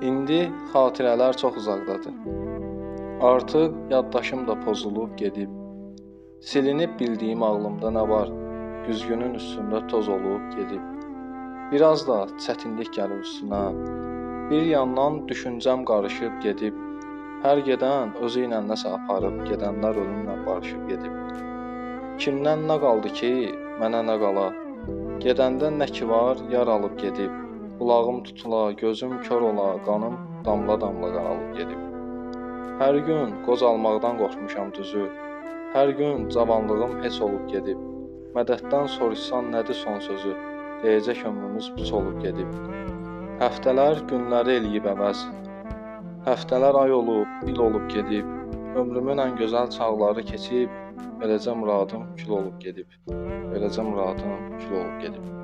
İndi xatirələr çox uzaqdadır. Artıq yaddaşım da pozulub gedib. Silinib bildiyim ağlımda nə var? Güzgünün üstündə toz olub gedib. Biraz da çətinlik gəlir üstünə. Bir yandan düşüncəm qarışıb gedib. Hər gedən özü ilə nəsə aparıb, gedənlər ölümlə barışıb gedib. Kimdən nə qaldı ki, mənə nə qala? Gedəndə nə ki var, yar alıb gedib. Qulağım tutula, gözüm kör ola, qanım damla-damla qaralıb gedib. Hər gün qocalmaqdan qorxmuşam düzü. Hər gün cavanlığım heç olub gedib. Mədəddən soruşsan nədir son sözü? Deyəcək ömrümüz puç olub gedib. Həftələr günləri eləyib əvəz. Həftələr ay olub, il olub gedib. Ömrümün ən gözəl çağları keçib. Beləcə muradım kül olub gedib. Beləcə muradım kül olub gedib.